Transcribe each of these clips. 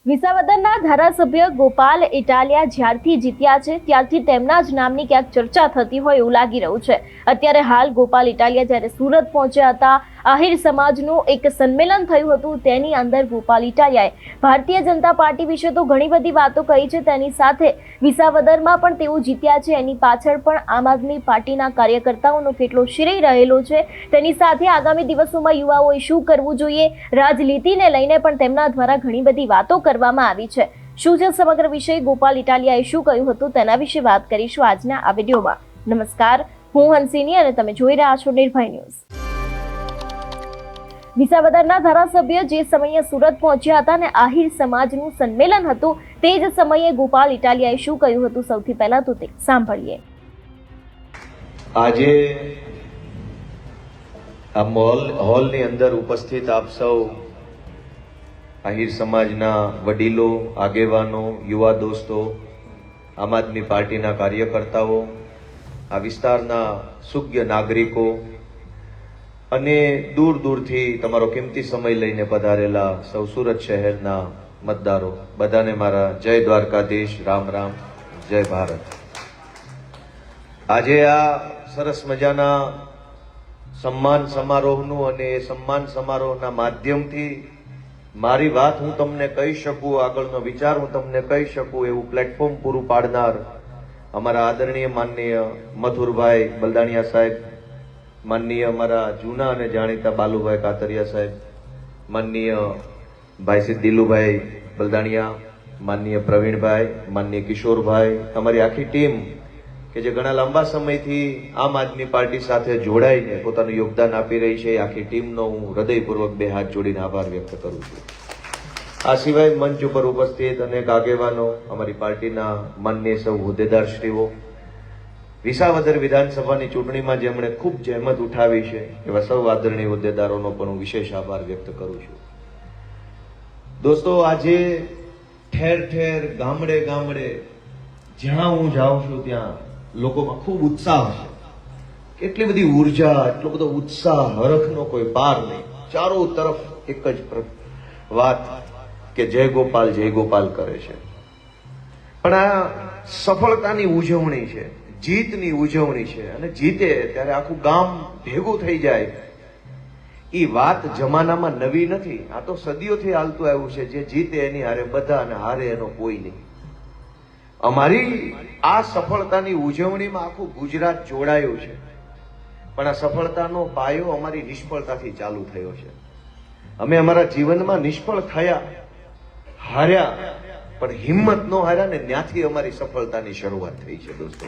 વિસાવદરના ધારાસભ્ય ગોપાલ ઇટાલિયા જ્યારથી જીત્યા છે ત્યારથી તેમના જ નામની ક્યાંક ચર્ચા થતી હોય એવું લાગી રહ્યું છે। અત્યારે હાલ ગોપાલ ઇટાલિયા જ્યારે સુરત પહોંચ્યા હતા, આહિર સમાજનું એક સંમેલન થયું હતું, તેની અંદર ગોપાલ ઇટાલિયાએ ભારતીય જનતા પાર્ટી વિશે તો ઘણી બધી વાતો કહી છે, તેની સાથે વિસાવદરમાં પણ તેઓ જીત્યા છે એની પાછળ પણ આમ આદમી પાર્ટીના કાર્યકર્તાઓનો કેટલો શ્રેય રહેલો છે। તેની સાથે આગામી દિવસોમાં યુવાઓએ શું કરવું જોઈએ, રાજનીતિને લઈને પણ તેમના દ્વારા ઘણી બધી વાતો કરવામાં આવી છે। શું છે સમગ્ર વિષય, ગોપાલ ઇટાલિયાએ શું કહ્યું હતું, તેના વિશે વાત કરીશું આજના આ વિડીયોમાં। નમસ્કાર, હું હંસિની અને તમે જોઈ રહ્યા છો નિર્ભય ન્યૂઝ। વિસાવદરના ધારાસભ્ય જે સમયે સુરત પહોંચ્યા હતા અને આહિર સમાજનું સંમેલન હતું, તે જ સમયે ગોપાલ ઇટાલિયાએ શું કહ્યું હતું, સૌથી પહેલા તો તે સાંભળીએ। આજે આ હોલની અંદર ઉપસ્થિત આપ સૌ આહિર સમાજના વડીલો, આગેવાનો, યુવા દોસ્તો, આમ આદમી પાર્ટીના કાર્યકર્તાઓ, આ વિસ્તારના સુજ્ઞ નાગરિકો અને દૂર દૂરથી તમારો કિંમતી સમય લઈને પધારેલા સૌ સુરત શહેરના મતદારો, બધાને મારા જય દ્વારકાધીશ, રામ રામ, જય ભારત। આજે આ સરસ મજાના સન્માન સમારોહનું અને સન્માન સમારોહના માધ્યમથી મારી વાત હું તમને કહી શકું, આગળનો વિચાર હું તમને કહી શકું એવું પ્લેટફોર્મ પૂરું પાડનાર અમારા આદરણીય માનનીય મથુરભાઈ બલદાણિયા સાહેબ, માનનીય અમારા જૂના અને જાણીતા બાલુભાઈ કાતરિયા સાહેબ, માનનીય ભાઈ શ્રી દિલુભાઈ બલદાણિયા, માનનીય પ્રવીણભાઈ, માનનીય કિશોરભાઈ, અમારી આખી ટીમ કે જે ઘણા લાંબા સમયથી આમ આદમી પાર્ટી સાથે જોડાઈને પોતાનું યોગદાન આપી રહી છે, આખી ટીમનો હું હૃદયપૂર્વક બે હાથ જોડીને આભાર વ્યક્ત કરું છું। આ સિવાય મંચ ઉપર ઉપસ્થિત અનેક આગેવાનો, અમારી પાર્ટીના માનનીય સૌ હોદ્દેદારશ્રીઓ, વિસાવદર વિધાનસભાની ચૂંટણીમાં જેમણે ખૂબ જહેમત ઉઠાવી છે એવા સૌ આદરણીય હોદ્દેદારોનો પણ હું વિશેષ આભાર વ્યક્ત કરું છું। દોસ્તો, આજે ઠેર ઠેર, ગામડે ગામડે જ્યાં હું જાઉં છું ત્યાં લોકોમાં ખૂબ ઉત્સાહ છે, કેટલી બધી ઉર્જા, એટલો બધો ઉત્સાહ, હરખનો કોઈ પાર નહીં, ચારો તરફ એક જ વાત કે જય ગોપાલ કરે છે। પણ આ સફળતાની ઉજવણી છે, જીતની ઉજવણી છે, અને જીતે ત્યારે આખું ગામ ભેગું થઈ જાય, એ વાત જમાનામાં નવી નથી, આ તો સદીઓથી હાલતું આવ્યું છે। જે જીતે એની હારે બધા અને હારે એનો કોઈ નહીં। અમારી આ સફળતાની ઉજવણીમાં આખું ગુજરાત જોડાયું છે, પણ આ સફળતાનો પાયો અમારી નિષ્ફળતાથી ચાલુ થયો છે। અમે અમારા જીવનમાં નિષ્ફળ થયા, હાર્યા, પણ હિંમત ન હાર્યા ને ત્યાંથી અમારી સફળતાની શરૂઆત થઈ છે। દોસ્તો,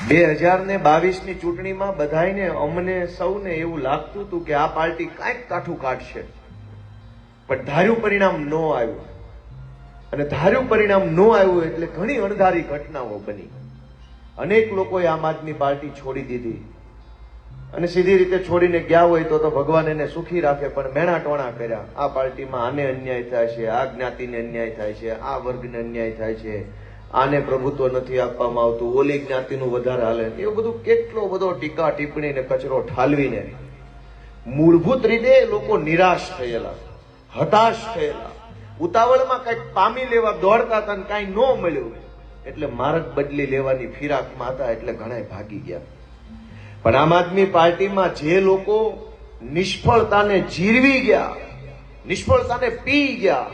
2022ની ચૂંટણીમાં બધાને, અમને સૌને એવું લાગતું હતું કે આ પાર્ટી કાંઈક કાઠું કાઢશે, પણ ધાર્યું પરિણામ ન આવ્યું, અને ધાર્યું પરિણામ ન આવ્યું એટલે ઘણી અણધારી ઘટનાઓ બની। અનેક લોકોએ આમ આદમી પાર્ટી છોડી દીધી, અને સીધી રીતે છોડીને ગયા હોય તો ભગવાન એને સુખી રાખે, પણ મેણા ટોણા કર્યા, આ પાર્ટીમાં આને અન્યાય થાય છે, આ જ્ઞાતિને અન્યાય થાય છે, આ વર્ગને અન્યાય થાય છે, આને પ્રભુત્વ નથી આપવામાં આવતું, ઓલી જ્ઞાતિનું વધારે હાલે, એવું બધું કેટલો બધો ટીકા ટિપ્પણી ને કચરો ઠાલવીને મૂળભૂત રીતે લોકો નિરાશ થયેલા, હતાશ થયેલા, ઉતાવળમાં કંઈક પામી લેવા દોડતા હતા ને કાંઈ ન મળ્યું એટલે માર્ગ બદલી લેવાની ફિરાકમાં હતા, એટલે ઘણા ભાગી ગયા। પણ આમ આદમી પાર્ટીમાં જે લોકો નિષ્ફળતાને જીરવી ગયા, નિષ્ફળતાને પી ગયા,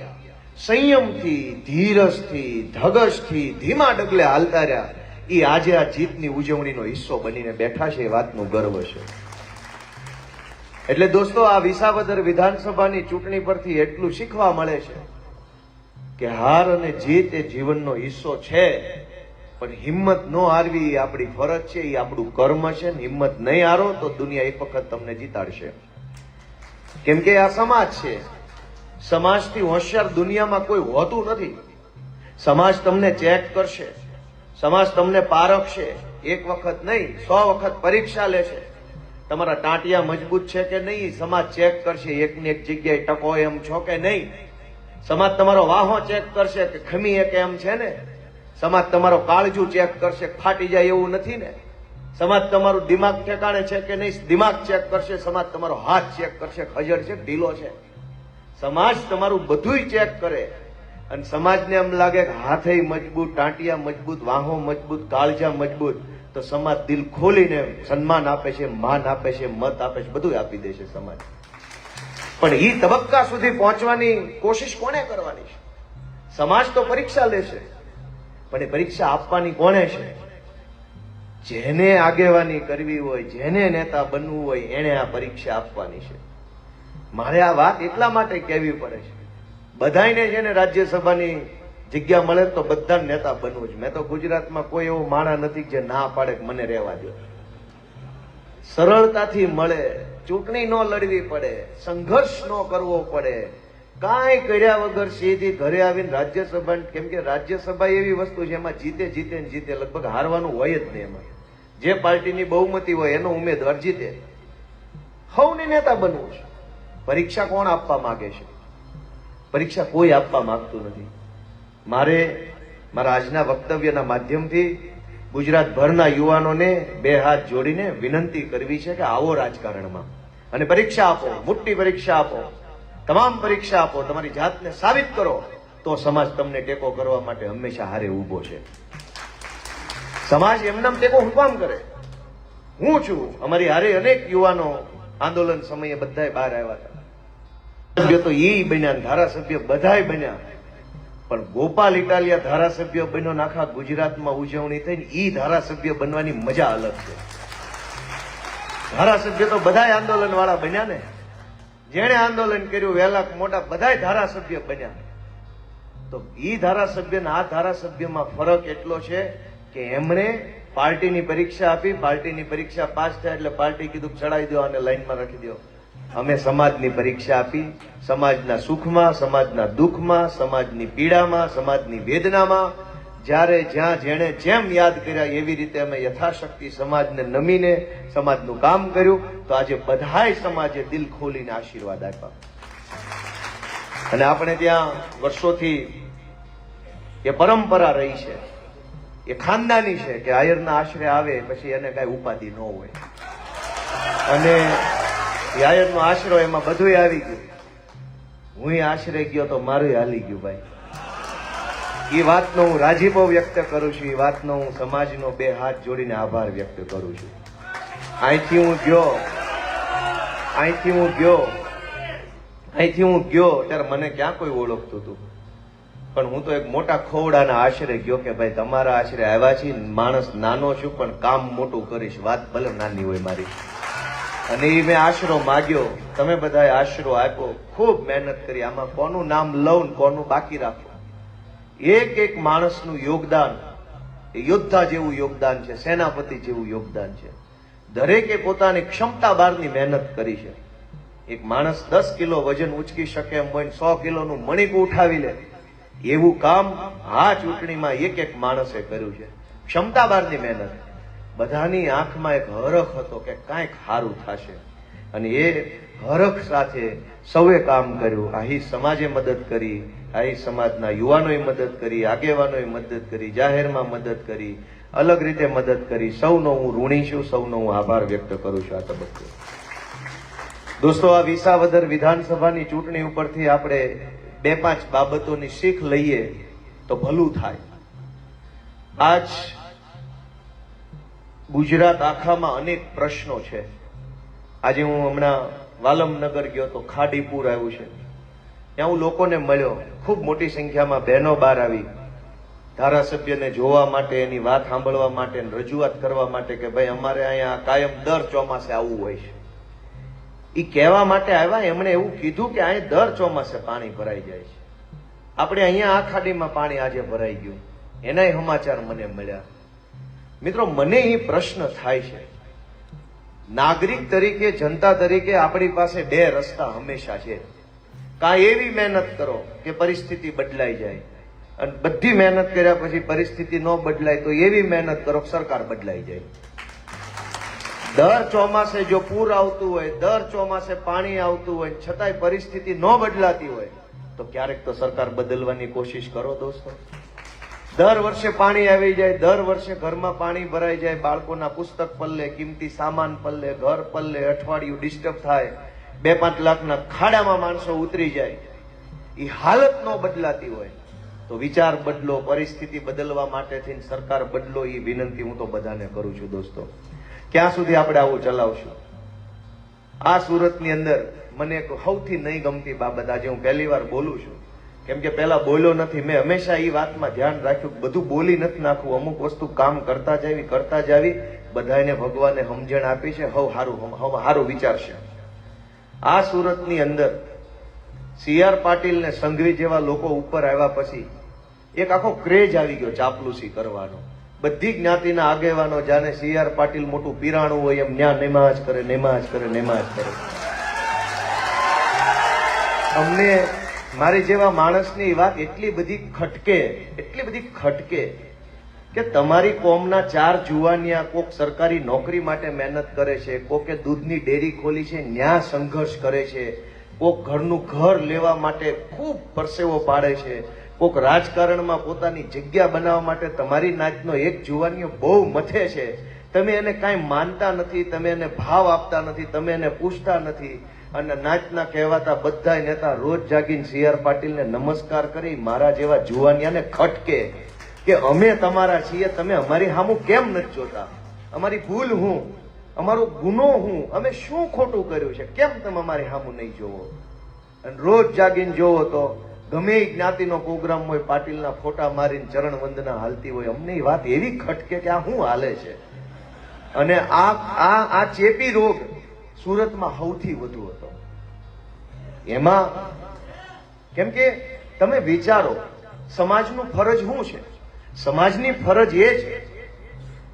સંયમથી, ધીરજથી, ધગશથી, ધીમા ડગલે હાલતા રહ્યા, એ આજે આ જીતની ઉજવણીનો હિસ્સો બનીને બેઠા છે, એ વાતનું ગર્વ છે। એટલે દોસ્તો, આ વિસાવદર વિધાનસભાની ચૂંટણી પરથી એટલું શીખવા મળે છે કે હાર અને જીત એ જીવનનો હિસ્સો છે, પણ હિંમત ન હારવી એ આપણી ફરજ છે, એ આપણું કર્મ છે। હિંમત નહીં હારો તો દુનિયા એક વખત તમને જીતાડશે, કેમ કે આ સમાજ છે, સમાજથી હોશિયાર દુનિયામાં કોઈ હોતું નથી। સમાજ તમને ચેક કરશે, સમાજ તમને પારખશે, એક વખત નહીં 100 વખત પરીક્ષા લેશે, તમારા ટાંટિયા મજબૂત છે કે નહીં સમાજ ચેક કરશે, એકની એક જગ્યાએ ટકો એમ છો કે નહીં, સમાજ તમારો વાહો ચેક કરશે કે ખમી એક એમ છે ને, સમાજ તમારો કાળજુ ચેક કરશે, ફાટી જાય એવું નથી ને, સમાજ તમારું દિમાગ ઠેકાણે છે કે નહીં દિમાગ ચેક કરશે, સમાજ તમારો હાથ ચેક કરશે, ખજડ છે ઢીલો છે, સમાજ તમારું બધુંય ચેક કરે અને સમાજને એમ લાગે કે હાથે મજબૂત, ટાંટિયા મજબૂત, વાહો મજબૂત, કાળજા મજબૂત, તો સમાજ દિલ ખોલીને સન્માન આપે છે, માન આપે છે, મત આપે છે, બધું આપી દે છે સમાજ. પણ એ તબક્કા સુધી પહોંચવાની કોશિશ કોને કરવાની છે? સમાજ તો પરીક્ષા લેશે, પણ એ પરીક્ષા આપવાની કોને છે? જેને આગેવાની કરવી હોય, જેને નેતા બનવું હોય, એને આ પરીક્ષા આપવાની છે. મારે આ વાત એટલા માટે કહેવી પડે છે, બધાને જેને રાજ્યસભાની જગ્યા મળે તો બધા નેતા બનવું છે. મેં તો ગુજરાતમાં કોઈ એવો માણસ નથી જે ના પાડે કે મને રહેવા દો. સરળતાથી મળે, ચૂંટણી ન લડવી પડે, સંઘર્ષ ન કરવો પડે, કાંઈ કર્યા વગર સીધી ઘરે આવીને રાજ્યસભા, કેમ કે રાજ્યસભા એવી વસ્તુ છે એમાં જીતે ને જીતે, લગભગ હારવાનું હોય જ નહીં. એમાં જે પાર્ટીની બહુમતી હોય એનો ઉમેદવાર જીતે. સૌને નેતા બનવું છે. પરીક્ષા કોણ આપવા માંગે છે? પરીક્ષા કોઈ આપવા માંગતું નથી. મારે મારા આજના વક્તવ્યના માધ્યમથી ગુજરાતભરના યુવાનોને બે હાથ જોડીને વિનંતી કરવી છે કે આવો રાજકારણમાં અને પરીક્ષા આપો, મોટી પરીક્ષા આપો, તમામ પરીક્ષા આપો, તમારી જાતને સાબિત કરો, તો સમાજ તમને ટેકો કરવા માટે હંમેશા હારે ઉભો છે. સમાજ એમનામ ટેકો હું કામ કરે? હું છું, અમારી હારે અનેક યુવાનો આંદોલન સમયે બધાય બહાર આવ્યા હતા. સભ્ય તો ઈ બન્યા, ધારાસભ્ય બધાય બન્યા, પણ ગોપાલ ઇટાલિયા ધારાસભ્ય બન્યો, આખા ગુજરાતમાં ઉજવણી થઈને ઈ ધારાસભ્ય બનવાની મજા અલગ છે. ધારાસભ્ય તો બધાય આંદોલન વાળા બન્યા ને, જેણે આંદોલન કર્યું વહેલા મોટા બધાય ધારાસભ્ય બન્યા. તો ઈ ધારાસભ્ય આ ધારાસભ્યમાં ફરક એટલો છે કે એમણે પાર્ટીની પરીક્ષા આપી, પાર્ટીની પરીક્ષા પાસ થાય એટલે પાર્ટી કીધું ચડાવી દો અને લાઈનમાં રાખી દો. અમે સમાજની પરીક્ષા આપી, સમાજના સુખમાં, સમાજના દુઃખમાં, સમાજની પીડામાં, સમાજની વેદનામાં, જ્યારે જ્યાં જેણે જેમ યાદ કર્યા એવી રીતે અમે યથાશક્તિ સમાજને નમીને સમાજનું કામ કર્યું. તો આજે બધાય સમાજે દિલ ખોલીને આશીર્વાદ આપ્યા. અને આપણે ત્યાં વર્ષોથી એ પરંપરા રહી છે, એ ખાનદાની છે કે આયરના આશરે આવે પછી એને કઈ ઉપાધિ ન હોય. અને આયરનો આશરો એમાં બધું આવી ગયું. હું આશરે ગયો તો મારું હાલી ગયું ભાઈ. એ વાતનો હું રાજીપો વ્યક્ત કરું છું. એ વાતનો હું સમાજનો બે હાથ જોડીને આભાર વ્યક્ત કરું છું. અહીંથી હું ગયો ત્યારે મને ક્યાં કોઈ ઓળખતું હતું, પણ હું તો એક મોટા ખોવડાના આશરે ગયો કે ભાઈ તમારા આશરે આવ્યા છીએ, માણસ નાનો છું પણ કામ મોટું કરીશ. વાત ભલે નાની હોય મારી. અને એ મેં આશરો માગ્યો, તમે બધાએ આશરો આપ્યો, ખૂબ મહેનત કરી. આમાં કોનું નામ લઉં કોનું બાકી રાખો. એક એક માણસનું યોગદાન એ યોદ્ધા જેવું યોગદાન છે, સેનાપતિ જેવું યોગદાન છે. દરેકે પોતાની ક્ષમતા બહારની મહેનત કરી છે. એક માણસ 10 કિલો વજન ઉચકી શકે એમ હોય, 100 કિલોનું મણિકું ઉઠાવી લે, એવું કામ આ ચૂંટણીમાં એક એક માણસે કર્યું છે. ક્ષમતા બહારની મહેનત. બધાની આંખમાં એક હરખ હતો કે કાંઈક સારું થશે, અને એ હરખ સાથે સૌએ કામ કર્યું. આહી સમાજે મદદ કરી, આહી સમાજના યુવાનોએ મદદ કરી, આગેવાનોએ મદદ કરી, જાહેરમાં મદદ કરી, અલગ રીતે મદદ કરી. સૌનો હું ઋણી છું, સૌનો હું આભાર વ્યક્ત કરું છું આ તબક્કે. દોસ્તો, આ વિસાવદર વિધાનસભાની ચૂંટણી ઉપરથી આપણે 2-5 બાબતોની શીખ લઈએ તો ભલું થાય. આજ ગુજરાત આખામાં અનેક પ્રશ્નો છે. આજે હું હમણાં વાલમનગર ગયો તો ખાડીપુર આવ્યું છે, ત્યાં હું લોકોને મળ્યો. ખૂબ મોટી સંખ્યામાં બહેનો બહાર આવી ધારાસભ્યને જોવા માટે, એની વાત સાંભળવા માટે, રજૂઆત કરવા માટે કે ભાઈ અમારે અહીંયા કાયમ દર ચોમાસે આવવું હોય છે. એ કહેવા માટે આવ્યા. એમણે એવું કીધું કે અહીંયા દર ચોમાસે પાણી ભરાઈ જાય છે. આપણે અહીંયા આ ખાડીમાં પાણી આજે ભરાઈ ગયું, એનાય સમાચાર મને મળ્યા. મિત્રો, મને એ પ્રશ્ન થાય છે, નાગરિક તરીકે, જનતા તરીકે આપણી પાસે 2 રસ્તા હંમેશા છે. કાં એવી મહેનત કરો કે પરિસ્થિતિ બદલાઈ જાય, અને બધી મહેનત કર્યા પછી પરિસ્થિતિ ન બદલાય તો એવી મહેનત કરો કે સરકાર બદલાઈ જાય. દર ચોમાસે જો પૂર આવતું હોય, દર ચોમાસે પાણી આવતું હોય, છતાંય પરિસ્થિતિ ન બદલાતી હોય તો ક્યારેક તો સરકાર બદલવાની કોશિશ કરો દોસ્તો. દર વર્ષે પાણી આવી જાય, દર વર્ષે ઘરમાં પાણી ભરાઈ જાય, બાળકોના પુસ્તક પલ્લે, કિંમતી સામાન પલ્લે, ઘર પલ્લે, અઠવાડિયું ડિસ્ટર્બ થાય, 2-5 લાખના ખાડામાં માણસો ઉતરી જાય. એ હાલત ન બદલાતી હોય તો વિચાર બદલો, પરિસ્થિતિ બદલવા માટે થઈને સરકાર બદલો, એ વિનંતી હું તો બધાને કરું છું. દોસ્તો, ક્યાં સુધી આપણે આવું ચલાવશું? આ સુરતની અંદર મને એક સૌથી નહીં ગમતી બાબત આજે હું પહેલી વાર બોલું છું, કેમ કે પહેલા બોલ્યો નથી. મેં હંમેશા એ વાતમાં ધ્યાન રાખ્યું કે બધું બોલી નથી નાખવું, અમુક વસ્તુ કામ કરતા જાવી, બધાને ભગવાને સમજણ આપી છે, હારું વિચારશે. આ સુરતની અંદર CR પાટીલ ને સંઘવી જેવા લોકો ઉપર આવ્યા પછી એક આખો ક્રેઝ આવી ગયો ચાપલુસી કરવાનો. બધી જ્ઞાતિના આગેવાનો જાણે CR પાટીલ મોટું પીરાણું હોય એમ ન્યા નેમાજ કરે. અમને મારી જેવા માણસની વાત એટલી બધી ખટકે કે તમારી કોમના 4 જુવાનિયા કોક સરકારી નોકરી માટે મહેનત કરે છે, કોકે દૂધની ડેરી ખોલી છે ન્યા સંઘર્ષ કરે છે, કોક ઘરનું ઘર લેવા માટે ખૂબ પરસેવો પાડે છે, કોક રાજકારણમાં પોતાની જગ્યા બનાવવા માટે તમારી નાતનો એક જુવાનીઓ બહુ મથે છે. તમે એને કાંઈ માનતા નથી, તમે એને ભાવ આપતા નથી, તમે એને પૂછતા નથી. અને નાચના કહેવાતા બધા નેતા રોજ જાગીને CR પાટીલને નમસ્કાર કરી મારા જેવા જુવાનિયાને ખટકે કે અમે તમારા છીએ, તમે અમારી સામું કેમ નથી જોતા? અમારી ભૂલ હું, અમારો ગુનો હું, અમે શું ખોટું કર્યું છે, કેમ તમે અમારી સામું નહીં જોવો? અને રોજ જાગીને જોવો તો ગમે એ જ્ઞાતિનો પ્રોગ્રામ હોય, પાટીલના ફોટા મારીને ચરણ વંદના હાલતી હોય. અમને એ વાત એવી ખટકે કે આ શું હાલે છે? અને આ ચેપી રોગ સુરતમાં સૌથી વધુ હતો. એમાં કેમ કે તમે વિચારો, સમાજનું ફરજ શું છે? સમાજની ફરજ એ છે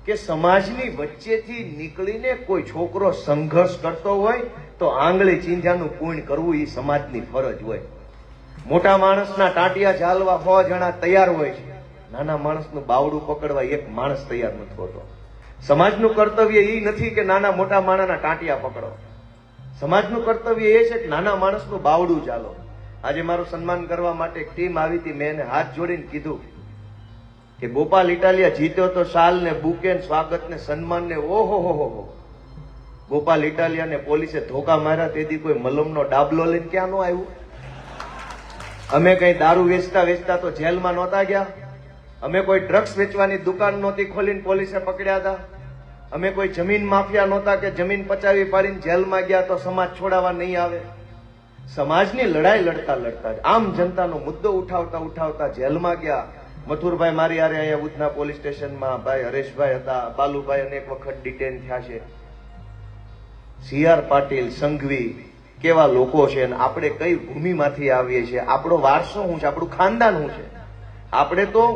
કે સમાજની વચ્ચેથી નીકળીને કોઈ છોકરો સંઘર્ષ કરતો હોય તો આંગળી ચીંધ્યાનું પૂર્ણ કરવું એ સમાજની ફરજ હોય. મોટા માણસના ટાંટિયા ઝાલવા 100 જણા તૈયાર હોય છે, નાના માણસનું બાવડું પકડવા એક માણસ તૈયાર નથી હોતો. સમાજનું કર્તવ્ય એ નથી કે નાના મોટા માણસના ટાંટિયા પકડો. સમાજનું કર્તવ્ય એ છે કે નાના માણસનું બાવડું ચાલો. આજે મારું સન્માન કરવા માટે એક ટીમ આવી હતી, મેં એને હાથ જોડીને કીધું કે ગોપાલ ઇટાલિયા જીત્યો તો શાલ ને બુકે ને સ્વાગત ને સન્માન ને ઓહો. ગોપાલ ઇટાલિયાને પોલીસે ધોકા માર્યા તેથી કોઈ મલમનો ડાબલો લઈને ક્યાં નો આવ્યું? અમે કઈ દારૂ વેચતા તો જેલમાં નહોતા ગયા? અમે કોઈ ડ્રગ્સ વેચવાની દુકાન નહોતી ખોલીને પોલીસે પકડ્યા હતા? અમે કોઈ જમીન માફિયા નહોતા કે જમીન પચાવી પાડીને જેલમાં ગયા તો સમાજ છોડાવવા નહીં આવે? સમાજની લડાઈ લડતા આમ જનતાનો મુદ્દો ઉઠાવતા જેલમાં ગયા. મથુરભાઈ મારી હારે અહીંયા ઉધના પોલીસ સ્ટેશનમાં, ભાઈ હરેશભાઈ હતા, બાલુભાઈ અનેક વખત ડિટેન થયા છે. CR પાટીલ, સંઘવી કેવા લોકો છે અને આપણે કઈ ભૂમિમાંથી આવીએ છીએ? આપણો વારસો શું છે? આપણું ખાનદાન શું છે? આપણે તો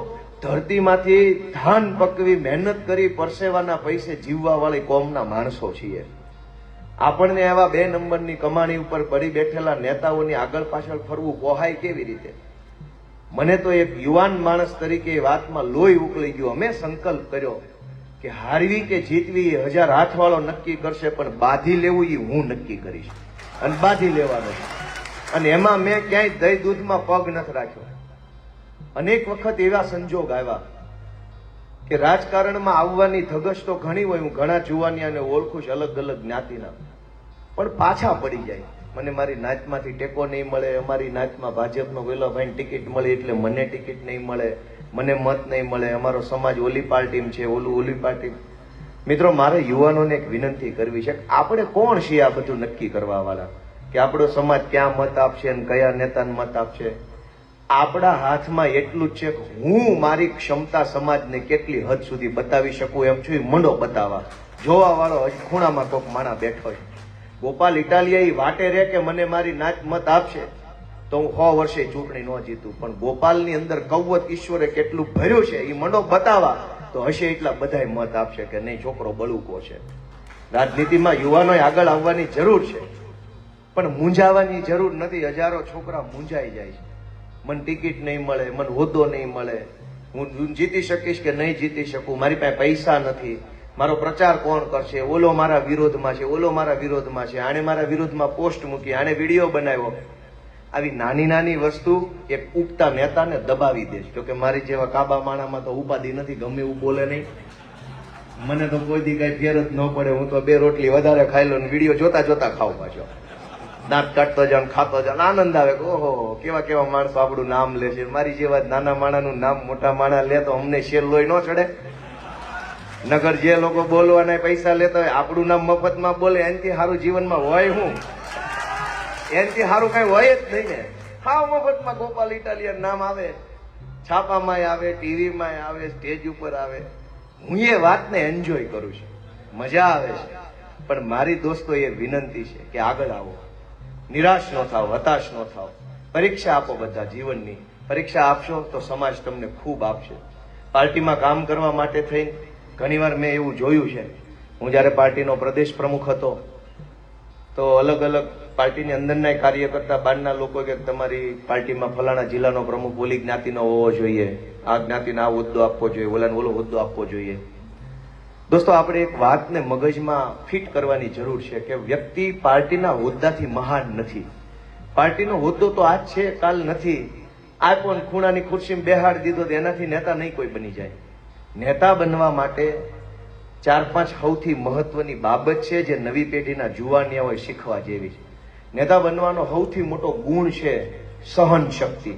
ધરતીમાંથી ધાન પકવી મહેનત કરી પરસેવાના પૈસે જીવવા વાળી કોમના માણસો છીએ. આપણને આવા 2 નંબરની કમાણી ઉપર પડી બેઠેલા નેતાઓની આગળ પાછળ ફરવું પોહાય કેવી રીતે? મને તો એક યુવાન માણસ તરીકે એ વાતમાં લોહી ઉકળી ગયું. અમે સંકલ્પ કર્યો કે હારવી કે જીતવી એ 1000 હાથવાળો નક્કી કરશે, પણ બાંધી લેવું એ હું નક્કી કરીશ અને બાંધી લેવાનું. અને એમાં મેં ક્યાંય દહીં દૂધમાં પગ નથી રાખ્યો. અનેક વખત એવા સંજોગ આવ્યા કે રાજકારણમાં આવવાની ધગશ તો ઘણી હોય, હું ઘણા જુવાનિયાને ઓળખું છું અલગ અલગ જ્ઞાતિના, પણ પાછા પડી જાય. મને મારી નાતમાંથી ટેકો નહીં મળે, અમારી નાતમાં ભાજપનો વેલો ભાઈને ટિકિટ મળી એટલે મને ટિકિટ નહીં મળે, મને મત નહીં મળે, અમારો સમાજ ઓલી પાર્ટીમાં છે, ઓલી પાર્ટી. મિત્રો, મારે યુવાનોને એક વિનંતી કરવી છે, આપણે કોણ છીએ આ બધું નક્કી કરવા વાળા કે આપણો સમાજ ક્યાં મત આપશે અને કયા નેતાને મત આપશે? આપણા હાથમાં એટલું જ છે કે હું મારી ક્ષમતા સમાજને કેટલી હદ સુધી બતાવી શકું એમ છું, મંડો બતાવવા. જોવા વાળો હજી ખૂણામાં કોક માણા બેઠો છે. ગોપાલ ઇટાલિયા એ વાટે રે કે મને મારી નાત મત આપશે તો હું 100 વર્ષે ચૂંટણી ન જીતું, પણ ગોપાલની અંદર કવત ઈશ્વરે કેટલું ભર્યું છે એ મંડો બતાવવા તો હશે એટલા બધાય મત આપશે કે નહીં છોકરો બળુકો છે. રાજનીતિમાં યુવાનોએ આગળ આવવાની જરૂર છે, પણ મૂંઝાવાની જરૂર નથી. હજારો છોકરા મૂંઝાઈ જાય છે, મને ટિકિટ નહીં મળે, મને હોદ્દો નહીં મળે, હું જીતી શકીશ કે નહીં જીતી શકું, મારી પાસે પૈસા નથી, મારો પ્રચાર કોણ કરશે, ઓલો મારા વિરોધમાં છે, ઓલો મારા વિરોધમાં છે, આણે મારા વિરોધમાં પોસ્ટ મૂકી, આણે વિડીયો બનાવ્યો. આવી નાની નાની વસ્તુ એક ઉગતા નેતાને દબાવી દે છે. કે મારી જેવા કાબા માણામાં તો ઉપાધિ નથી, ગમે એવું બોલે નહીં, મને તો કોઈ દી કઈ ફેર જ ન પડે, હું તો 2 રોટલી વધારે ખાઈ લો ને વિડીયો જોતા ખાવ પાછો. દાંત કાઢતો જાવ ખાતો જાવ આનંદ આવે કે ઓહો કેવા કેવા માણસો આપણું નામ લે છે. મારી જેવા નાના માણાનું નામ મોટા માણા લે તો અમને શેર લોહી ન ચડે. નગર જે લોકો બોલવાના પૈસા લેતા હોય આપણું નામ મફતમાં બોલે એનાથી સારું જીવનમાં હોય હું? એનાથી સારું કઈ હોય જ નહીં ને. હા મફતમાં ગોપાલ ઇટાલિયન નામ આવે, છાપામાં આવે, ટીવીમાં આવે, સ્ટેજ ઉપર આવે. હું એ વાતને એન્જોય કરું છું, મજા આવે છે. પણ મારી દોસ્તો એ વિનંતી છે કે આગળ આવો, નિરાશ ન થાવ, હતાશ ન થાવ. પરીક્ષા આપો, બધા જીવનની પરીક્ષા આપશો તો સમાજ તમને ખૂબ આપશે. પાર્ટીમાં કામ કરવા માટે થઈને ઘણીવાર મેં એવું જોયું છે, હું જ્યારે પાર્ટીનો પ્રદેશ પ્રમુખ હતો તો અલગ અલગ પાર્ટીની અંદરના કાર્યકર્તા બહારના લોકો કે તમારી પાર્ટીમાં ફલાણા જિલ્લાનો પ્રમુખ ઓલી જ્ઞાતિનો હોવો જોઈએ, આ જ્ઞાતિને આ હોદ્દો આપવો જોઈએ, ઓલાને ઓલો હોદ્દો આપવો જોઈએ. દોસ્તો આપણે એક વાતને મગજમાં ફિટ કરવાની જરૂર છે કે વ્યક્તિ પાર્ટીના હોદ્દાથી મહાન નથી. પાર્ટીનો હોદ્દો તો આજ છે, કાલ નથી. આ પણ ખૂણાની ખુરશીમાં બેહાડી દીધો તો એનાથી નેતા નહીં કોઈ બની જાય. નેતા બનવા માટે 4-5 સૌથી મહત્વની બાબત છે જે નવી પેઢીના જુવાનિયાઓએ શીખવા જેવી છે. નેતા બનવાનો સૌથી મોટો ગુણ છે સહન શક્તિ.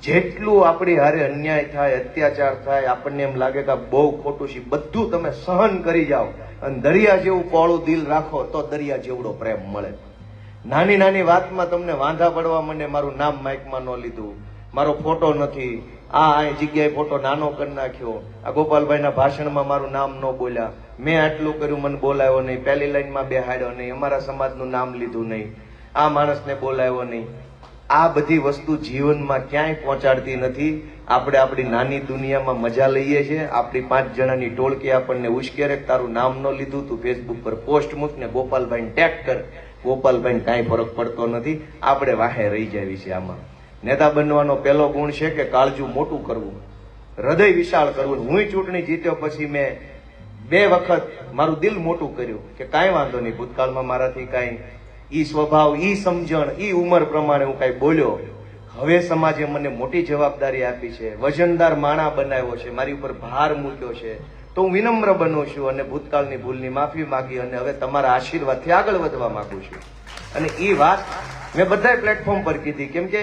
જેટલું આપણી હારે અન્યાય થાય, અત્યાચાર થાય, આપણને એમ લાગે કે બહુ ખોટું છે, બધું તમે સહન કરી જાઓ અને દરિયા જેવું પોળું દિલ રાખો તો દરિયા જેવડો પ્રેમ મળે. નાની નાની વાતમાં તમને વાંધા પડવા મને મારું નામ માઇકમાં ન લીધું, મારો ફોટો નથી, આ જગ્યાએ ફોટો નાનો કરી નાખ્યો, આ ગોપાલભાઈના ભાષણમાં મારું નામ ન બોલ્યા, મેં આટલું કર્યું મને બોલાવ્યો નહીં, પહેલી લાઈનમાં બેહાડ્યો નહીં, અમારા સમાજનું નામ લીધું નહીં, આ માણસને બોલાવ્યો નહીં. આ બધી વસ્તુ જીવનમાં ક્યાંય પહોંચાડતી નથી. આપણે આપણી નાની દુનિયામાં મજા લઈએ છીએ. આપણી 5 જણાની ટોળકી આપણને ઉશ્કેરે, તારું નામ ન લીધું, તું ફેસબુક પર પોસ્ટ મૂક ને ગોપાલભાઈને ટેગ કર. ગોપાલભાઈને કાંઈ ફરક પડતો નથી. આપણે વાહે રહી જાય છે. આમાં નેતા બનવાનો પહેલો ગુણ છે કે કાળજું મોટું કરવું, હૃદય વિશાળ કરવું. હું ચૂંટણી જીત્યો પછી મેં 2 વખત મારું દિલ મોટું કર્યું કે કાંઈ વાંધો નહીં, ભૂતકાળમાં મારાથી કાંઈ ઈ સ્વભાવ, ઈ સમજણ, ઈ ઉંમર પ્રમાણે હું કાંઈ બોલ્યો. હવે સમાજે મને મોટી જવાબદારી આપી છે, વજનદાર માણા બનાવ્યો છે, મારી ઉપર ભાર મૂક્યો છે, તો હું વિનમ્ર બનું છું અને ભૂતકાળની ભૂલની માફી માંગી અને હવે તમારા આશીર્વાદથી આગળ વધવા માંગુ છું. અને ઈ વાત મેં બધા પ્લેટફોર્મ પર કીધી. કેમ કે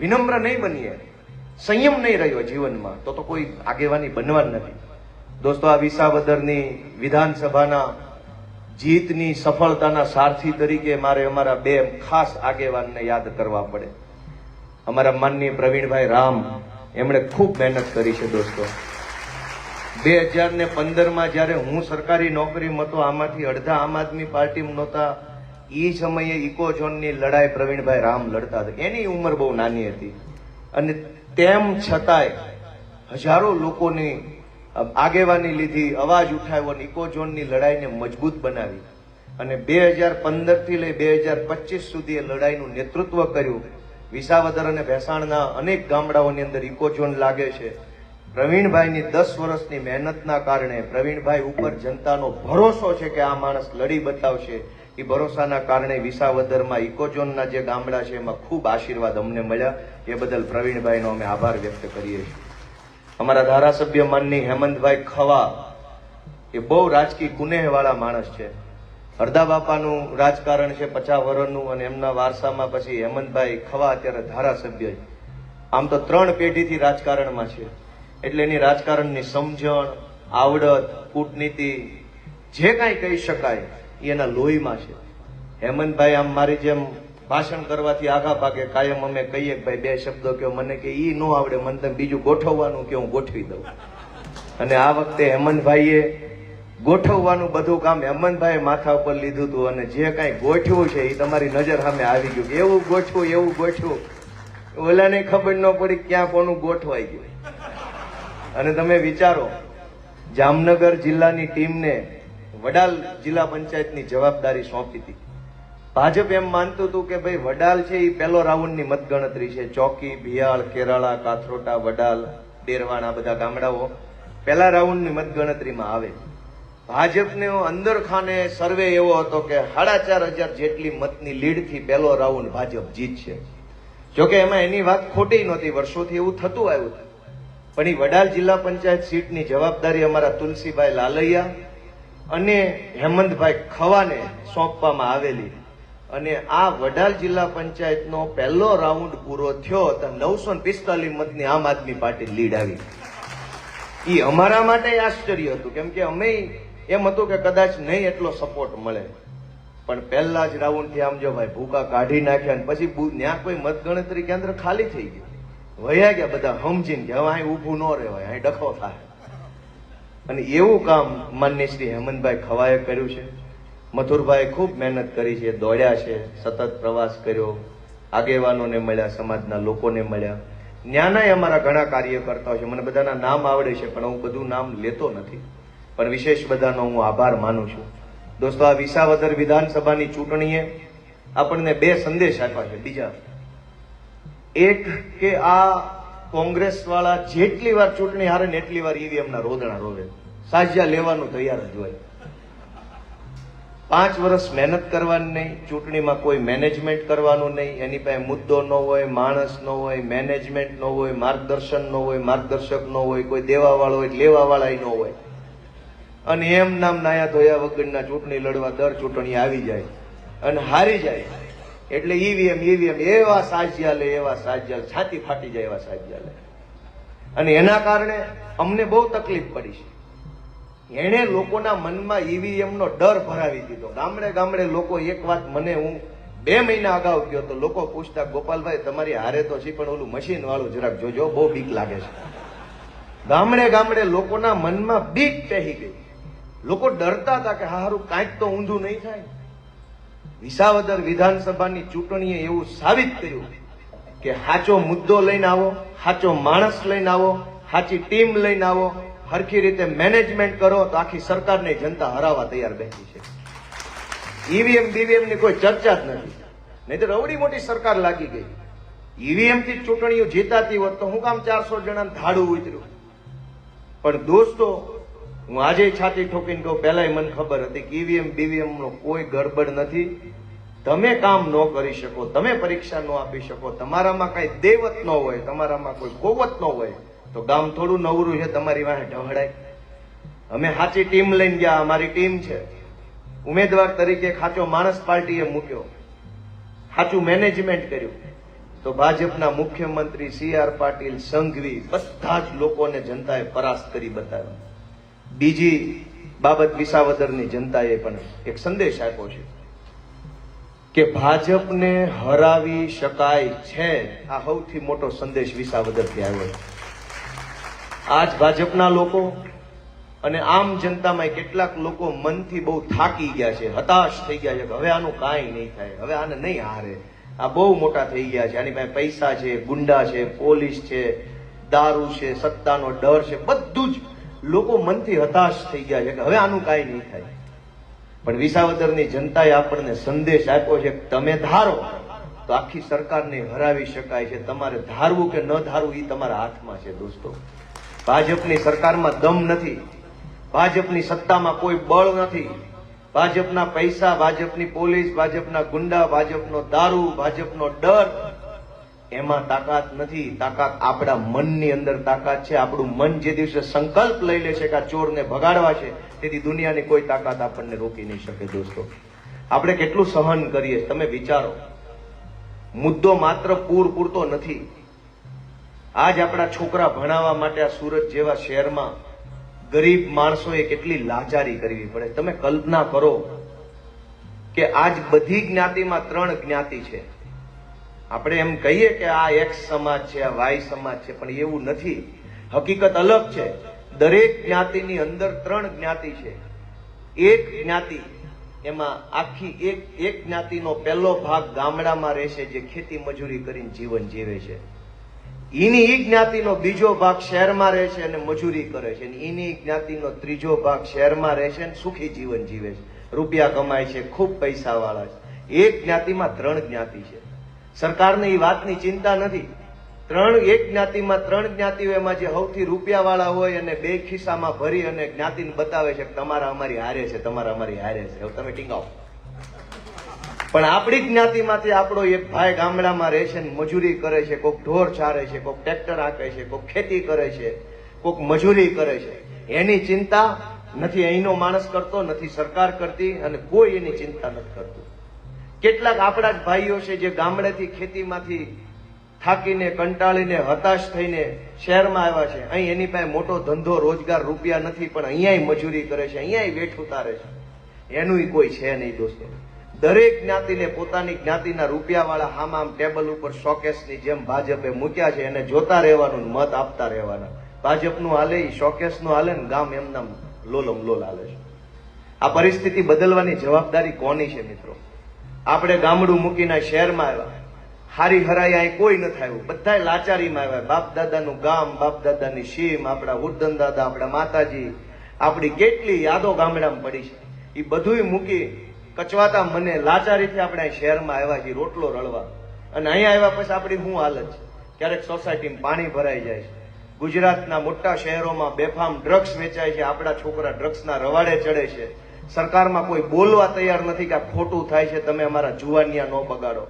વિનમ્ર નહીં બનીએ, સંયમ નહીં રહ્યો જીવનમાં તો કોઈ આગેવાની બનવા નથી. દોસ્તો આ વિસાવદરની વિધાનસભાના જીતની સફળતાના સારથી તરીકે મારે અમારા 2 ખાસ આગેવાનને યાદ કરવા પડે. અમારા માનનીય પ્રવીણભાઈ રામ, એમણે ખૂબ મહેનત કરી છે. દોસ્તો 2015માં જ્યારે હું સરકારી નોકરીમાં હતો, આમાંથી અડધા આમ આદમી પાર્ટીમાં નહોતા. એ સમયે ઇકો ઝોનની લડાઈ પ્રવીણભાઈ રામ લડતા હતા. એની ઉંમર બહુ નાની હતી અને તેમ છતાંય હજારો લોકોની આગેવાની લીધી, અવાજ ઉઠાવ્યો અને ઇકો ઝોનની લડાઈને મજબૂત બનાવી અને 2015થી લઈ 2025 સુધી એ લડાઈનું નેતૃત્વ કર્યું. વિસાવદર અને ભેસાણના અનેક ગામડાઓની અંદર ઇકો ઝોન લાગે છે. પ્રવીણભાઈની 10 વર્ષની મહેનતના કારણે પ્રવીણભાઈ ઉપર જનતાનો ભરોસો છે કે આ માણસ લડી બતાવશે. એ ભરોસાના કારણે વિસાવદરમાં ઇકો ઝોનના જે ગામડા છે એમાં ખૂબ આશીર્વાદ અમને મળ્યા. એ બદલ પ્રવીણભાઈનો અમે આભાર વ્યક્ત કરીએ છીએ. અમારા ધારાસભ્ય માનની હેમંતભાઈ ખવા એ બહુ રાજકીય કુનેહવાળા માણસ છે. હરદા બાપાનું રાજકારણ છે 50 વર્ષનું અને એમના વારસામાં પછી હેમંતભાઈ ખવા અત્યારે ધારાસભ્ય છે. આમ તો 3 પેઢીથી રાજકારણમાં છે એટલે એની રાજકારણની સમજણ, આવડત, કૂટનીતિ જે કાંઈ કહી શકાય એ એના લોહીમાં છે. હેમંતભાઈ આમ મારી જેમ ભાષણ કરવાથી આગા ભાગે કાયમ અમે કહીએ કે ભાઈ 2 શબ્દો કહો, મને કે ઈ ન આવડે, મને તમે બીજું ગોઠવવાનું કે હું ગોઠવી દઉં. અને આ વખતે હેમંતભાઈએ ગોઠવવાનું બધું કામ હેમંતભાઈએ માથા ઉપર લીધું હતું અને જે કાંઈ ગોઠવું છે એ તમારી નજર સામે આવી ગયું. એવું ગોઠવું, એવું ગોઠવું, ઓલાને ખબર ન પડી ક્યાં કોનું ગોઠવાઈ ગયું. અને તમે વિચારો, જામનગર જિલ્લાની ટીમને વડાલ જિલ્લા પંચાયતની જવાબદારી સોંપી હતી. ભાજપ એમ માનતું હતું કે ભાઈ વડાલ છે એ પહેલો રાઉન્ડની મતગણતરી છે. ચોકી, ભિયાળ, કેરાળા, કાથરોટા, વડાલ, ડેરવાણા બધા ગામડાઓ પહેલા રાઉન્ડની મતગણતરીમાં આવે. ભાજપને અંદર ખાને સર્વે એવો હતો કે 4,500 જેટલી મતની લીડથી પહેલો રાઉન્ડ ભાજપ જીતશે. જોકે એમાં એની વાત ખોટી નહોતી, વર્ષોથી એવું થતું આવ્યું. પણ એ વડાલ જિલ્લા પંચાયત સીટની જવાબદારી અમારા તુલસીભાઈ લાલૈયા અને હેમંતભાઈ ખવાને સોંપવામાં આવેલી. અને આ વડાલ જિલ્લા પંચાયતનો પહેલો રાઉન્ડ પૂરો થયો તો 945 મતની આમ આદમી પાર્ટી લીડ આવી. એ અમારા માટે આશ્ચર્ય હતું, કેમ કે અમે એમ હતું કે કદાચ નહીં એટલો સપોર્ટ મળે. પણ પહેલા જ રાઉન્ડ થી આમ જો ભાઈ ભૂકા કાઢી નાખ્યા, અને પછી ત્યાં કોઈ મતગણતરી કેન્દ્ર ખાલી થઈ ગયું, વયા ગયા બધા સમજીને કે હવે અહીં ઊભું ન રહેવાય, અહીં ડખો થાય. અને એવું કામ માનનીય શ્રી હેમંતભાઈ ખવાએ કર્યું છે. મથુરભાઈ ખૂબ મહેનત કરી છે, દોડ્યા છે, સતત પ્રવાસ કર્યો, આગેવાનોને મળ્યા, સમાજના લોકોને મળ્યા. ન્યાનાય અમારા ઘણા કાર્યકર્તાઓ છે, મને બધાના નામ આવડે છે પણ હું બધું નામ લેતો નથી, પણ વિશેષ બધાનો હું આભાર માનું છું. દોસ્તો, આ વિસાવદર વિધાનસભાની ચૂંટણીએ આપણને બે સંદેશ આપ્યા છે. બીજા એક કે આ કોંગ્રેસ વાળા જેટલી વાર ચૂંટણી હારે ને એટલી વાર ઈવીએમ ના રોદણા રોવે, સાજ્યા લેવાનું તૈયાર જ હોય. 5 વર્ષ મહેનત કરવાની નહીં, ચૂંટણીમાં કોઈ મેનેજમેન્ટ કરવાનું નહીં, એની પાસે મુદ્દો ન હોય, માણસ ન હોય, મેનેજમેન્ટ ન હોય, માર્ગદર્શન ન હોય, માર્ગદર્શક ન હોય, કોઈ દેવા વાળો હોય, લેવા વાળા ન હોય, અને એમ નામ નાયા ધોયા વગરના ચૂંટણી લડવા દર ચૂંટણી આવી જાય અને હારી જાય એટલે ઈવીએમ એવા સાજ્યા લે, એવા સાજ્યા, છાતી ફાટી જાય એવા સાજ્યા લે. અને એના કારણે અમને બહુ તકલીફ પડી છે. એણે લોકોના મનમાં ઈવીએમ નો ડર ભરાવી દીધો. ગામડે ગામડે લોકો, એક વાત મને હું 2 મહિના અગાઉ ગયો તો લોકો પૂછતા, ગોપાલભાઈ તમારી હારે તો છે પણ ઓલું મશીન વાળું જરાક જોજો, બહુ બીક લાગે છે. ગામડે ગામડે લોકોના મનમાં બીક પહેરી ગઈ. લોકો ડરતા હતા કે હારું કાંઈક તો ઊંધું નહીં થાય. વિસાવદર વિધાનસભાની ચૂંટણીએ એવું સાબિત કર્યું કે સાચો મુદ્દો લઈને આવો, સાચો માણસ લઈને આવો, સાચી ટીમ લઈને આવો, હરખી રીતે મેનેજમેન્ટ કરો તો આખી સરકારને જનતા હરાવવા તૈયાર બેઠી છે. ઈવીએમ બીવીએમ ની કોઈ ચર્ચા જ નથી, નહીં તો રવડી મોટી સરકાર લાગી ગઈ. ઈવીએમ થી ચૂંટણીઓ જીતાતી હોત તો હું કામ 400 જણાને ધાડું ઉતર્યું. પણ દોસ્તો, હું આજે છાતી ઠોકીને કહું, પહેલાય મને ખબર હતી કે ઈવીએમ બીવીએમ નો કોઈ ગડબડ નથી. તમે કામ ન કરી શકો, તમે પરીક્ષા ન આપી શકો, તમારામાં કઈ દેવત ન હોય, તમારામાં કોઈ કોવત ન હોય તો ગામ થોડું નવરું છે તમારી વાહે ઢહડાય. અમે સાચી ટીમ લઈને ગયા, અમારી ટીમ છે. ઉમેદવાર તરીકે સાચો માણસ પાર્ટીએ મૂક્યો, સાચું મેનેજમેન્ટ કર્યું તો ભાજપના મુખ્યમંત્રી CR પાટીલ, સંઘવી, બધા જ લોકોને જનતાએ પરાસ્ત કરી બતાવ્યા. બીજી બાબત, વિસાવદરની જનતાએ પણ એક સંદેશ આપ્યો છે કે ભાજપને હરાવી શકાય છે. આ સૌથી મોટો સંદેશ વિસાવદરથી આવ્યો છે. આજ ભાજપના લોકો અને આમ જનતામાં કેટલાક લોકો મનથી બહુ થાકી ગયા છે, હતાશ થઈ ગયા છે કે હવે આનું કાંઈ નહીં થાય, હવે આને નહીં હારે, આ બહુ મોટા થઈ ગયા છે, આની પાસે પૈસા છે, ગુંડા છે, પોલીસ છે, દારૂ છે, સત્તાનો ડર છે, બધું જ લોકો મનથી હતાશ થઈ ગયા છે કે હવે આનું કાંઈ નહીં થાય. પણ વિસાવદરની જનતાએ આપણને સંદેશ આપ્યો છે કે તમે ધારો તો આખી સરકારને હરાવી શકાય છે. તમારે ધારવું કે ન ધારવું એ તમારા હાથમાં છે. દોસ્તો, ભાજપની સરકારમાં દમ નથી, ભાજપની સત્તામાં કોઈ બળ નથી, ભાજપના પૈસા, ભાજપની પોલીસ, ભાજપના ગુંડા, ભાજપનો દારૂ, ભાજપનો ડર, એમાં તાકાત નથી. તાકાત આપણા મનની અંદર તાકાત છે. આપણું મન જે દિવસે સંકલ્પ લઈ લે છે કે આ ચોરને ભગાડવા છે, તેથી દુનિયાની કોઈ તાકાત આપણને રોકી નહીં શકે. દોસ્તો, આપણે કેટલું સહન કરીએ તમે વિચારો. મુદ્દો માત્ર પૂરતો નથી. આજ આપણા છોકરા ભણાવવા માટે આ સુરત જેવા શહેરમાં ગરીબ માણસોએ કેટલી લાચારી કરવી પડે. તમે કલ્પના કરો કે આજ બધી જ્ઞાતિમાં 3 જ્ઞાતિ છે. આપણે એમ કહીએ કે આ X સમાજ છે, આ Y સમાજ છે, પણ એવું નથી. હકીકત અલગ છે. દરેક જ્ઞાતિની અંદર 3 જ્ઞાતિ છે. એક જ્ઞાતિ, એમાં આખી એક જ્ઞાતિનો પહેલો ભાગ ગામડામાં રહેશે, જે ખેતી મજૂરી કરીને જીવન જીવે છે. એની એ જ્ઞાતિનો બીજો ભાગ શહેરમાં રહે છે અને મજૂરી કરે છે. એની જ્ઞાતિનો ત્રીજો ભાગ શહેરમાં રહે છે અને સુખી જીવન જીવે છે, રૂપિયા કમાય છે, ખૂબ પૈસા વાળા છે. એક જ્ઞાતિમાં 3 જ્ઞાતિ છે. સરકારને એ વાતની ચિંતા નથી. એક જ્ઞાતિમાં 3 જ્ઞાતિઓ, એમાં જે સૌથી રૂપિયા વાળા હોય અને 2 ખિસ્સામાં ભરી અને જ્ઞાતિને બતાવે છે કે તમારા અમારી હારે છે, તમારા અમારી હારે છે, હવે તમે ટીંગાવો. પણ આપણી જ્ઞાતિમાંથી આપણો એક ભાઈ ગામડામાં રહે છે, મજૂરી કરે છે, કોઈક ઢોર ચારે છે, કોઈક ટ્રેક્ટર હાંકે છે, કોઈક ખેતી કરે છે, કોઈક મજૂરી કરે છે. એની ચિંતા નથી અહીંનો માણસ કરતો, નથી સરકાર કરતી, અને કોઈ એની ચિંતા નથી કરતું. કેટલાક આપણા જ ભાઈઓ છે જે ગામડેથી ખેતીમાંથી થાકીને કંટાળીને હતાશ થઈને શહેરમાં આવ્યા છે. અહીં એની પાસે મોટો ધંધો રોજગાર રૂપિયા નથી, પણ અહીંયાય મજૂરી કરે છે, અહીંયાય વેઠ ઉતારે છે. એનું કોઈ છે નહીં દોસ્તો. દરેક જ્ઞાતિને પોતાની જ્ઞાતિના રૂપિયાવાળા આમ ટેબલ ઉપર શોકેસની જેમ ભાજપે મૂક્યા છે. એને જોતા રહેવાનું, મત આપતા રહેવાના. ભાજપનું હાલે, શોકેસનું હાલે ને ગામ એમના લોલમ લોલ હાલે છે. આ પરિસ્થિતિ બદલવાની જવાબદારી કોની છે મિત્રો? આપણે ગામડું મૂકીને શહેરમાં આવ્યા, હારી હરાઈ અહીં કોઈ નથી આવ્યું, બધા લાચારીમાં આવ્યા. બાપ દાદાનું ગામ, બાપ દાદાની સીમ, આપણા ઉર્દન દાદા, આપણા માતાજી, આપણી કેટલી યાદો ગામડામાં પડી છે. એ બધુંય મૂકી કચવાતા મને લાચારીથી આપણે અહીં શહેરમાં આવ્યા છીએ રોટલો રળવા. અને અહીંયા આવ્યા પછી આપણી શું હાલત છે? ક્યારેક સોસાયટીમાં પાણી ભરાઈ જાય છે. ગુજરાતના મોટા શહેરોમાં બેફામ ડ્રગ્સ વેચાય છે. આપણા છોકરા ડ્રગ્સના રવાડે ચડે છે. સરકારમાં કોઈ બોલવા તૈયાર નથી કે આ ખોટું થાય છે, તમે અમારા જુવાનિયા ન બગાડો.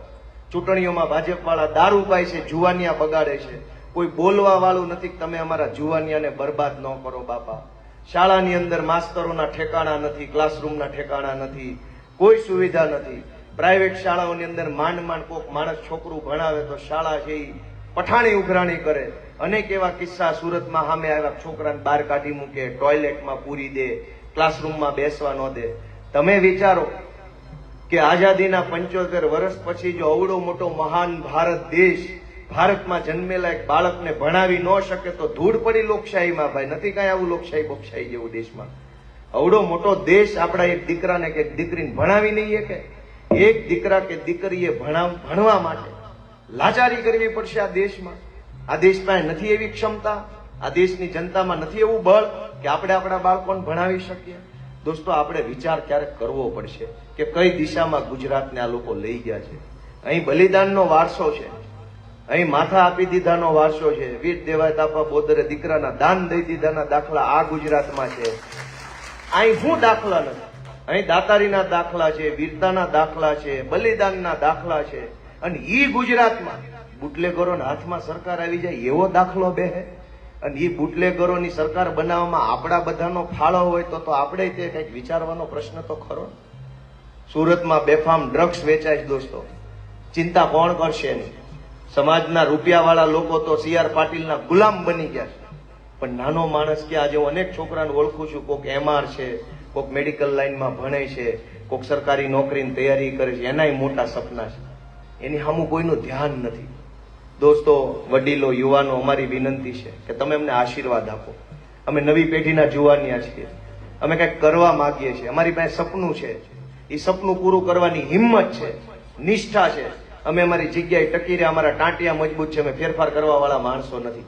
ચૂંટણીઓમાં ભાજપ વાળા દારૂ પાય છે, જુવાનિયા બગાડે છે. કોઈ બોલવા વાળું નથી કે તમે અમારા જુવાનિયાને બરબાદ ન કરો બાપા. શાળાની અંદર માસ્તરોના ઠેકાણા નથી, ક્લાસરૂમના ઠેકાણા નથી, કોઈ સુવિધા નથી. પ્રાઇવેટ શાળાઓની અંદર માંડ માંડ કોક માણસ છોકરું ભણાવે તો શાળા છે ઈ પઠાણી ઉઘરાણી કરે. અનેક એવા કિસ્સા સુરતમાં સામે આવ્યા. છોકરાને બહાર કાઢી મૂકે, ટોયલેટમાં પૂરી દે, ક્લાસરૂમમાં બેસવા ન દે. તમે વિચારો કે આઝાદીના 75 વર્ષ પછી જો અવડો મોટો મહાન ભારત દેશ, ભારતમાં જન્મેલા એક બાળકને ભણાવી ન શકે તો ધૂળ પડી લોકશાહીમાં. ભાઈ નથી કઈ આવું લોકશાહી બોકશાહી જેવું દેશમાં. અવડો મોટો દેશ આપણા એક દીકરાને કે દીકરીને ભણાવી નહીં કે એક દીકરા કે દીકરીએ ભણવા માટે લાચારી કરવી પડશે આ દેશમાં. આ દેશ પાસે નથી એવી ક્ષમતા, આ દેશની જનતામાં નથી એવું બળ કે આપણે આપણા બાળકોને ભણાવી શકીએ. દોસ્તો, આપણે વિચાર ક્યારેક કરવો પડશે કે કઈ દિશામાં ગુજરાતને આ લોકો લઈ ગયા છે. અહીં બલિદાનનો વારસો છે, અહીં માથા આપી દીધાનો વારસો છે. વીર દેવાય તાપા બોદરે દીકરાના દાન દઈ દીધાના દાખલા આ ગુજરાતમાં છે. અહીં શું દાખલા નથી? અહીં દાતારીના દાખલા છે, વીરતાના દાખલા છે, બલિદાનના દાખલા છે. અને ઈ ગુજરાતમાં બુટલેગરોના હાથમાં સરકાર આવી જાય એવો દાખલો બેહે. અને ઈ બુટલેગરોની સરકાર બનાવવામાં આપણા બધાનો ફાળો હોય તો આપણે તે કંઈક વિચારવાનો પ્રશ્ન તો ખરો. સુરતમાં બેફામ ડ્રગ્સ વેચાય છે દોસ્તો. ચિંતા કોણ કરશે નહીં? સમાજના રૂપિયાવાળા લોકો તો CR પાટીલના ગુલામ બની ગયા છે. પણ નાનો માણસ કે આજે હું અનેક છોકરાને ઓળખું છું, કોક MR છે, કોક મેડિકલ લાઈનમાં ભણે છે, કોક સરકારી નોકરીની તૈયારી કરે છે, એનાય મોટા સપના છે. એની સામું કોઈનું ધ્યાન નથી. દોસ્તો, વડીલો, યુવાનો, અમારી વિનંતી છે કે તમે અમને આશીર્વાદ આપો. અમે નવી પેઢીના જુવાનિયા છીએ, અમે કંઈક કરવા માંગીએ છીએ. અમારી પાસે સપનું છે, એ સપનું પૂરું કરવાની હિંમત છે, નિષ્ઠા છે. અમે અમારી જગ્યાએ ટકી રહ્યા, અમારા ટાંટિયા મજબૂત છે. અમે ફેરફાર કરવા વાળા માણસો નથી.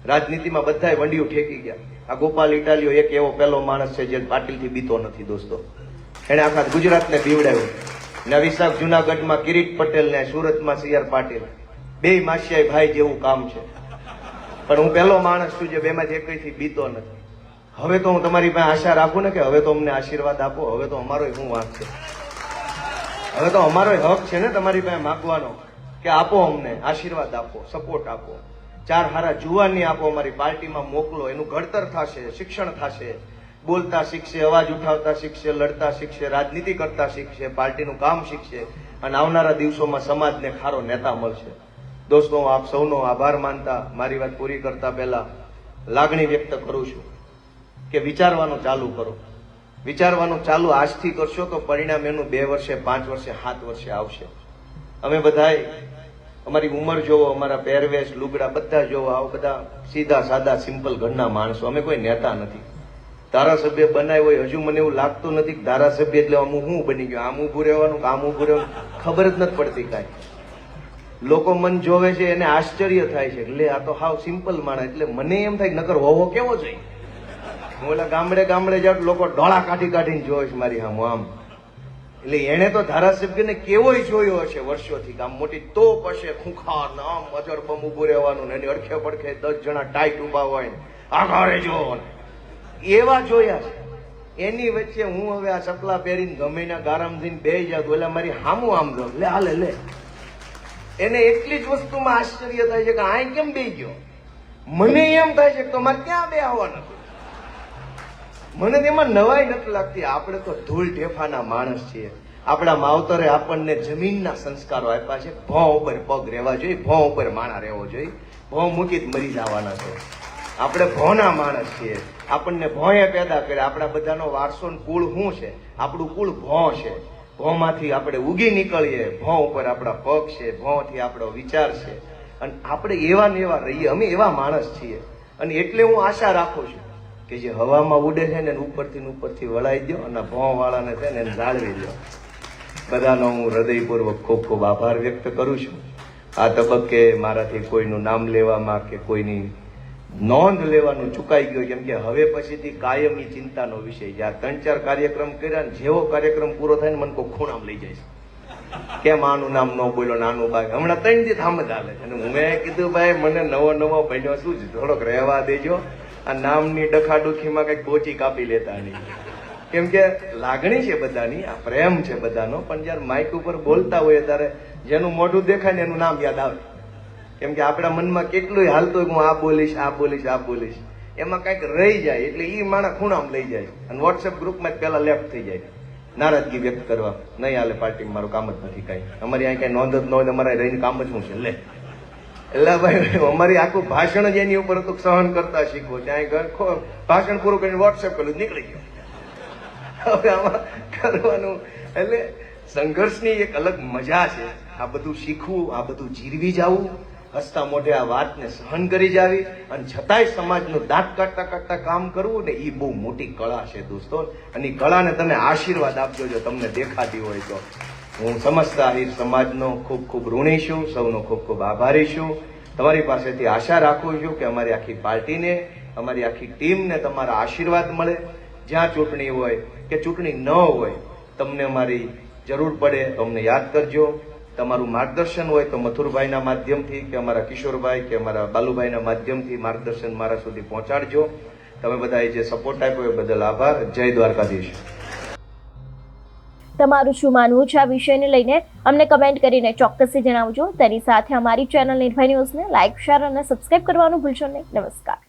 રાજનીતિમાં બધાય વંડિયું ઠેકી ગયા. આ ગોપાલ ઇટાલિયો એક એવો પહેલો માણસ છે જે પાટીલથી બીતો નથી દોસ્તો. એને આખા ગુજરાતને બીવડાવ્યું. ને વિશાખ જુનાગઢમાં કિરીટ પટેલ ને સુરતમાં CR પાટીલ, બે માસિયાઈ ભાઈ જેવું કામ છે. પણ હું પહેલો માણસ છું જે બેમાંથી એકથી બીતો નથી. હવે તો હું તમારી પાસે આશા રાખું ને કે હવે તો અમને આશીર્વાદ આપો. હવે તો અમારો શું વાંક છે? હવે તો અમારો હક છે ને તમારી પાસે માગવાનો કે આપો, અમને આશીર્વાદ આપો, સપોર્ટ આપો, ચાર હારા જુવાની આપો, અમારી પાર્ટીમાં મોકલો. એનું ઘડતર થશે, શિક્ષણ થશે, બોલતા શીખશે, અવાજ ઉઠાવતા શીખશે, લડતા શીખશે, રાજનીતિ કરતા શીખશે, પાર્ટીનું કામ શીખશે અને આવનારા દિવસોમાં સમાજને ખારો નેતા મળશે. દોસ્તો, હું આપ સૌનો આભાર માનતા મારી વાત પૂરી કરતા પહેલા લાગણી વ્યક્ત કરું છું કે વિચારવાનું ચાલુ કરો. વિચારવાનું ચાલુ આજથી કરશો તો પરિણામ એનું 2 વર્ષે, 5 વર્ષે, 7 વર્ષે આવશે. અમે બધાય અમારી ઉંમર જોવો, અમારા પહેરવેશ, લુગડા બધા જોવો, આવા બધા સીધા સાદા સિમ્પલ ઘરના માણસો. અમે કોઈ નેતા નથી. ધારાસભ્ય બનાવ્યો હોય હજુ મને એવું લાગતું નથી કે ધારાસભ્ય એટલે અમુક હું બની ગયો, આમ ઉભું રહેવાનું કે આમ ઉભું રહેવાનું, ખબર જ નથી પડતી કાંઈ. લોકો મન જોવે છે એને આશ્ચર્ય થાય છે, એટલે આ તો હાવ સિમ્પલ માણસ. એટલે મને એમ થાય નકર હોવો કેવો જોઈએ. હું ઓલા ગામડે ગામડે જાઉં, લોકો ડોળા કાઢી કાઢીને જોવે છે મારી સામે આમ. એટલે એને તો ધારાસભ્યને કેવોય જોયો હશે વર્ષોથી, આમ મોટી તોપ હશે, ખૂંખાર ને આમ અજરબમ ઉભું રહેવાનું ને એની અડખે પડખે 10 જણા ટાઈટ ઉભા હોય ને આઘારે જો એવા જોયા છે. એની વચ્ચે હું હવે આ ચપલા પહેરીને ગમે ના ગારામ થઈને બેહી જાઉં એટલે મારી હામું આમ જો લે હાલે લે. એને એટલી જ વસ્તુમાં આશ્ચર્ય થાય છે કે આ કેમ બેહી ગયો. મને એમ થાય છે કે તમારે ક્યાં બે આવવાના. મને તેમાં નવાઈ નથી લાગતી. આપણે તો ધૂળ ઢેફાના માણસ છીએ. આપણા માવતરે આપણને જમીનના સંસ્કારો આપ્યા છે. ભોં ઉપર પગ રહેવા જોઈએ, ભોં ઉપર માણા રહેવો જોઈએ. ભોં મૂકી જ મરી જવાના છે. આપણે ભોંના માણસ છીએ. આપણને ભોંએ પેદા કર્યા. આપણા બધાનો વારસો ને કુળ શું છે? આપણું કુળ ભોં છે. ભોંમાંથી આપણે ઉગી નીકળીએ. ભોં ઉપર આપણા પગ છે, ભોંથી આપણો વિચાર છે, અને આપણે એવા ને એવા રહીએ. અમે એવા માણસ છીએ. અને એટલે હું આશા રાખું છું કે જે હવામાં ઉડે છે ને ઉપરથી વળાઈ દો અને ભોં વાળાને છે ને એને જાળવી દો. બધાનો હું હૃદયપૂર્વક ખૂબ ખૂબ આભાર વ્યક્ત કરું છું. આ તબક્કે મારાથી કોઈનું નામ લેવામાં કે કોઈની નોંધ લેવાનું ચૂકાઈ ગયું, કેમ કે હવે પછીથી કાયમી ચિંતાનો વિષય. જ્યાં 3-4 કાર્યક્રમ કર્યા ને જેવો કાર્યક્રમ પૂરો થાય ને મને કોઈ ખૂણામાં લઈ જાય છે. કેમ આનું નામ ન બોલ્યો, નાનું ભાઈ હમણાં 3 દી થામ જ હાલે છે. અને મેં કીધું ભાઈ મને નવો ભણ્યો શું છે, થોડોક રહેવા દેજો. આ નામની ડખાડુખીમાં કઈક ગોચી કાપી લેતા નહીં. કેમ કે લાગણી છે બધાની, આ પ્રેમ છે બધાનો. પણ જયારે માઇક ઉપર બોલતા હોય ત્યારે જેનું મોઢું દેખાય ને એનું નામ યાદ આવે. કેમ કે આપણા મનમાં કેટલું હાલતું હોય કે હું આ બોલીશ, એમાં કઈક રહી જાય એટલે ઈ માણસ ખૂણામાં લઈ જાય અને વોટ્સએપ ગ્રુપમાં પેલા લેફ્ટ થઈ જાય, નારાજગી વ્યક્ત કરવા. નહીં હાલે, પાર્ટીમાં મારું કામ જ નથી કાંઈ, અમારી અહીં કઈ નોંધ જ ન હોય, અમારે રહીને કામ જ શું છે. એટલે ભાઈ અમારી આખું ભાષણ જ એની ઉપર હતું, સહન કરતા શીખવો. ત્યાં ભાષણ પૂરું કરીને વોટ્સએપ કર્યું, નીકળી ગયો. હવે આમાં કરવાનું એટલે સંઘર્ષની એક અલગ મજા છે. આ બધું શીખવું, આ બધું જીરવી જવું, હસતા મોઢે આ વાતને સહન કરી જાવી, અને છતાંય સમાજનું દાંત કાઢતા કામ કરવું ને એ બહુ મોટી કળા છે દોસ્તો. અને એ કળાને તમે આશીર્વાદ આપજો જો તમને દેખાતી હોય તો. હું સમસ્ત આહિર સમાજનો ખૂબ ખૂબ ઋણી છું, સૌનો ખૂબ ખૂબ આભારી છું. તમારી પાસેથી આશા રાખું છું કે અમારી આખી પાર્ટીને, અમારી આખી ટીમને તમારા આશીર્વાદ મળે. જ્યાં ચૂંટણી હોય કે ચૂંટણી ન હોય, તમને અમારી જરૂર પડે તો અમને યાદ કરજો. તમારું માર્ગદર્શન હોય તો મથુરભાઈના માધ્યમથી કે અમારા કિશોરભાઈ કે અમારા બાલુભાઈના માધ્યમથી માર્ગદર્શન મારા સુધી પહોંચાડજો. તમે બધાએ જે સપોર્ટ આપ્યો એ બદલ આભાર. જય દ્વારકાધીશ. તમારું શું માનવું છે આ વિષયને લઈને અમને કમેન્ટ કરીને ચોક્કસથી જણાવજો. તેની સાથે અમારી ચેનલ નિર્ભય ન્યૂઝને લાઇક, શેર અને સબસ્ક્રાઇબ કરવાનું ભૂલશો નહીં. નમસ્કાર.